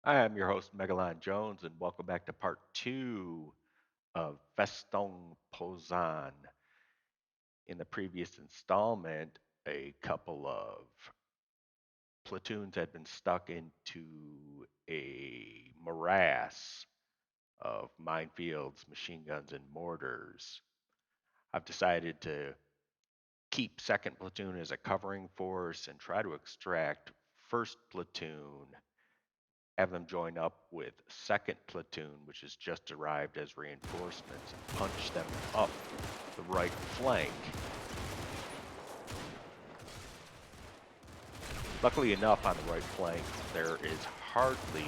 Hi, I'm your host, Megalon Jones, and welcome back to part two of Festung Posen. In the previous installment, a couple of platoons had been stuck into a morass of minefields, machine guns, and mortars. I've decided to keep second platoon as a covering force and try to extract first platoon, have them join up with second platoon, which has just arrived as reinforcements, and punch them up the right flank. Luckily enough, on the right flank, there is hardly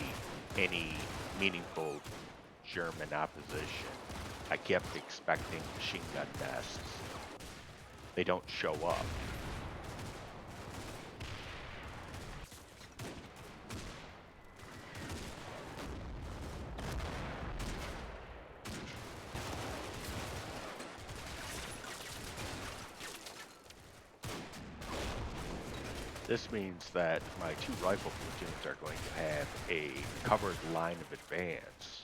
any meaningful German opposition. I kept expecting machine gun nests. They don't show up. This means that my two rifle platoons are going to have a covered line of advance.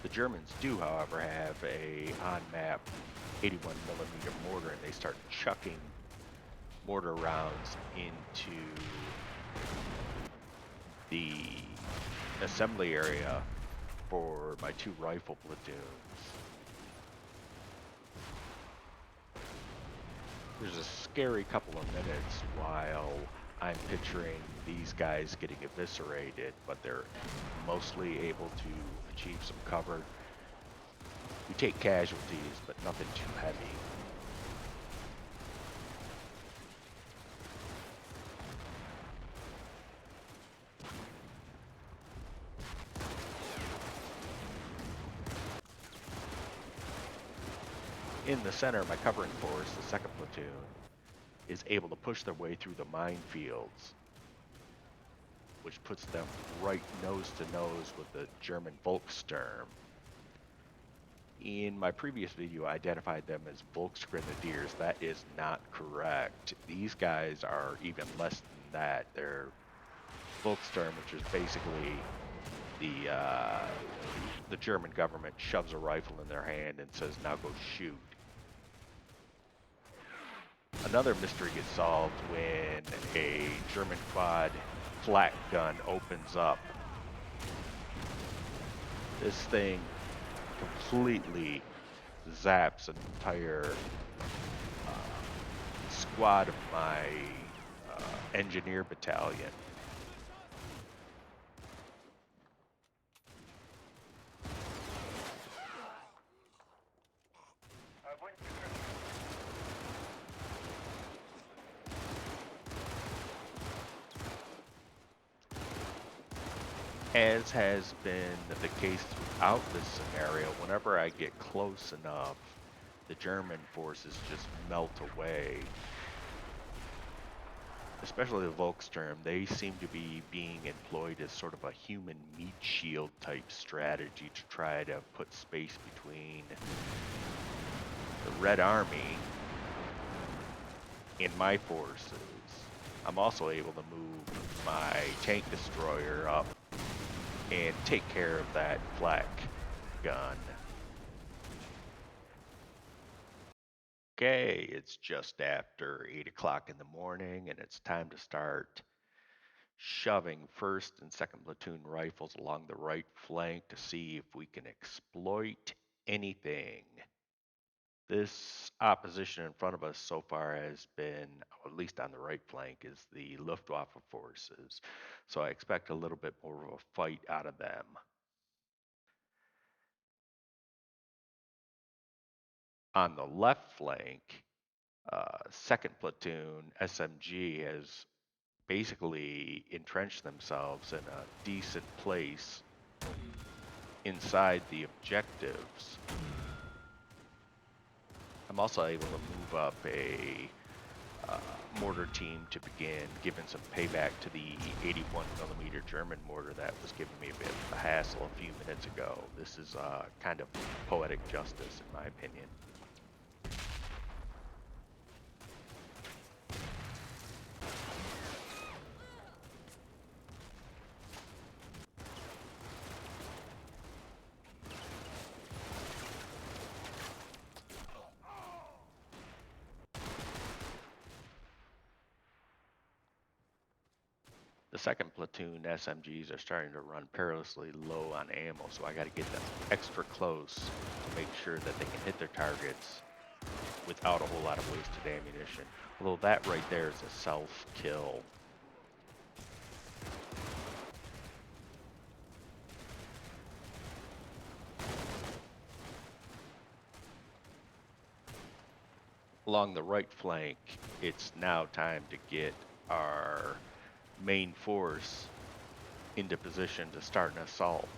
The Germans do, however, have a on-map 81mm mortar, and they start chucking mortar rounds into the assembly area for my two rifle platoons. There's a scary couple of minutes while I'm picturing these guys getting eviscerated, but they're mostly able to achieve some cover. We take casualties, but nothing too heavy. In the center, my covering force, the second platoon, is able to push their way through the minefields, which puts them right nose to nose with the German Volkssturm. In my previous video, I identified them as Volksgrenadiers. That is not correct. These guys are even less than that. They're Volkssturm, which is basically the German government shoves a rifle in their hand and says, "Now go shoot." Another mystery gets solved when a German quad flak gun opens up. This thing completely zaps an entire squad of my engineer battalion. As has been the case throughout this scenario, whenever I get close enough, the German forces just melt away. Especially the Volkssturm, they seem to be being employed as sort of a human meat shield type strategy to try to put space between the Red Army and my forces. I'm also able to move my tank destroyer up and take care of that flak gun. Okay, it's just after 8 o'clock in the morning, and it's time to start shoving first and second platoon rifles along the right flank to see if we can exploit anything. This opposition in front of us so far has been, at least on the right flank, is the Luftwaffe forces. So I expect a little bit more of a fight out of them. On the left flank, second platoon SMG has basically entrenched themselves in a decent place inside the objectives. I'm also able to move up a mortar team to begin giving some payback to the 81mm German mortar that was giving me a bit of a hassle a few minutes ago. This is kind of poetic justice, in my opinion. the second platoon SMGs are starting to run perilously low on ammo, so I got to get them extra close to make sure that they can hit their targets without a whole lot of wasted ammunition. Although that right there is a self-kill. Along the right flank, it's now time to get our main force into position to start an assault.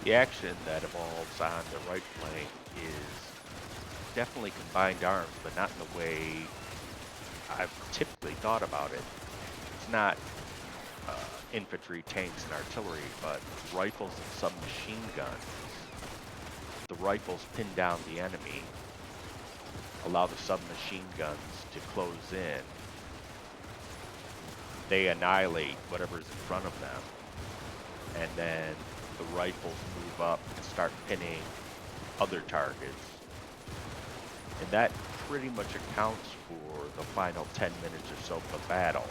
The action that evolves on the right flank is definitely combined arms, but not in the way I've typically thought about it. It's not infantry, tanks, and artillery, but rifles and submachine guns. The rifles pin down the enemy, allow the submachine guns to close in. They annihilate whatever's in front of them, and then the rifles move up and start pinning other targets. And that pretty much accounts for the final 10 minutes or so of the battle.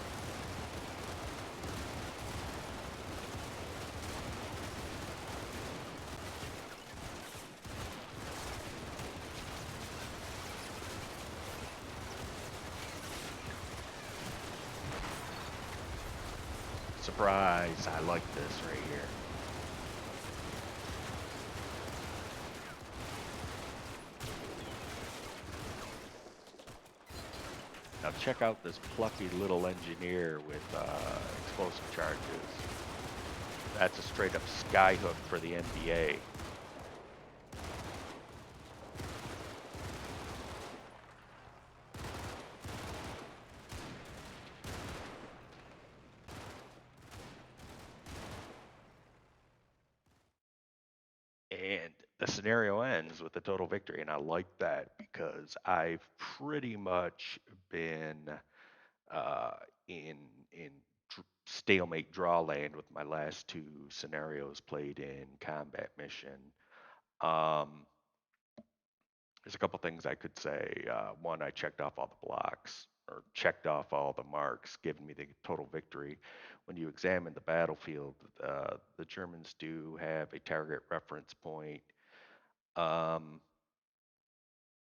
Surprise, I like this right here. Now check out this plucky little engineer with explosive charges. That's a straight up skyhook for the NBA. And the scenario ends with a total victory, and I like that because I've pretty much been uh, in stalemate draw land with my last two scenarios played in combat mission. Um, there's a couple things I could say. One, I checked off all the blocks or checked off all the marks, giving me the total victory. When you examine the battlefield, the Germans do have a target reference point. Um,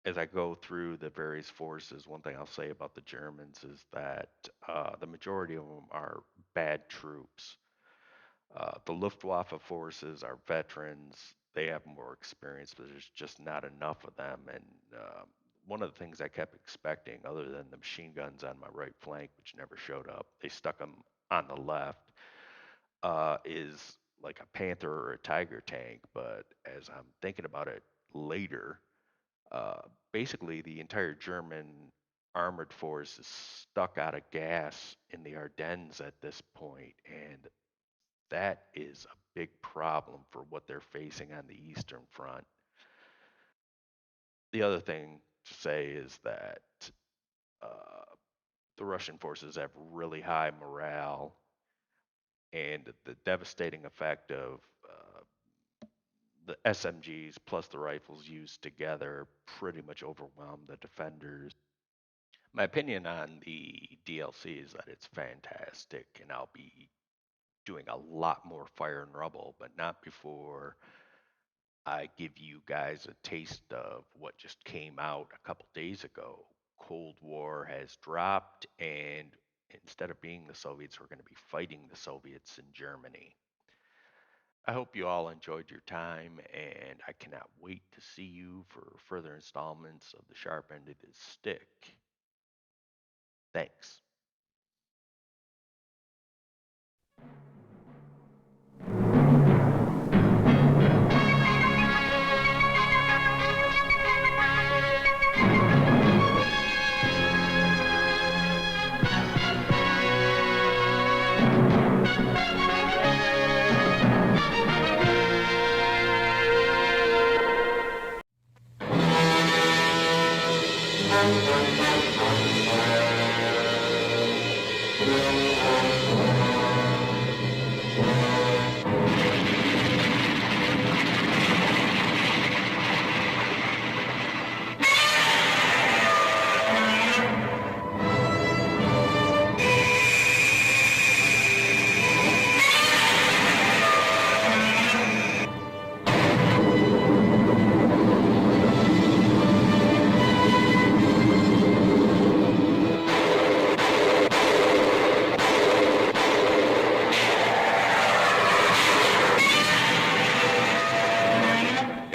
as I go through the various forces, one thing I'll say about the Germans is that the majority of them are bad troops. The Luftwaffe forces are veterans. they have more experience, but there's just not enough of them. And one of the things I kept expecting, other than the machine guns on my right flank, which never showed up, they stuck them on the left, is like a Panther or a Tiger tank. But as I'm thinking about it later, uh, basically the entire German armored force is stuck out of gas in the Ardennes at this point, and that is a big problem for what they're facing on the Eastern Front. The other thing to say is that uh, the Russian forces have really high morale, and the devastating effect of the SMGs plus the rifles used together pretty much overwhelm the defenders. My opinion on the DLC is that it's fantastic, and I'll be doing a lot more Fire and Rubble, but not before I give you guys a taste of what just came out a couple days ago. Cold War has dropped, and instead of being the Soviets, we're going to be fighting the Soviets in Germany. I hope you all enjoyed your time, and I cannot wait to see you for further installments of The Sharp End of the Stick. Thanks.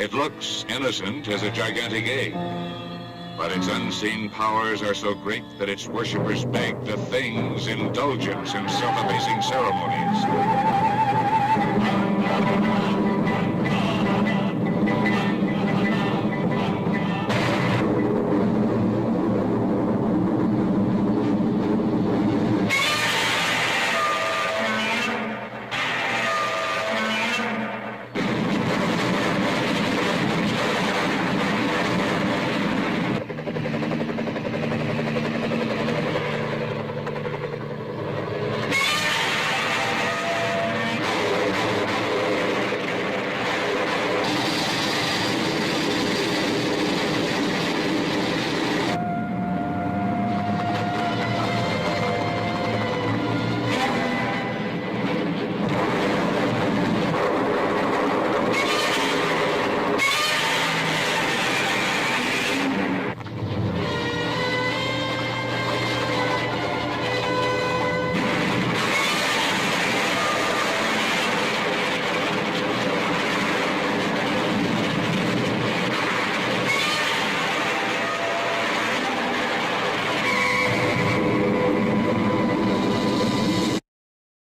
It looks innocent as a gigantic egg, but its unseen powers are so great that its worshippers beg the thing's indulgence in self-abasing ceremonies.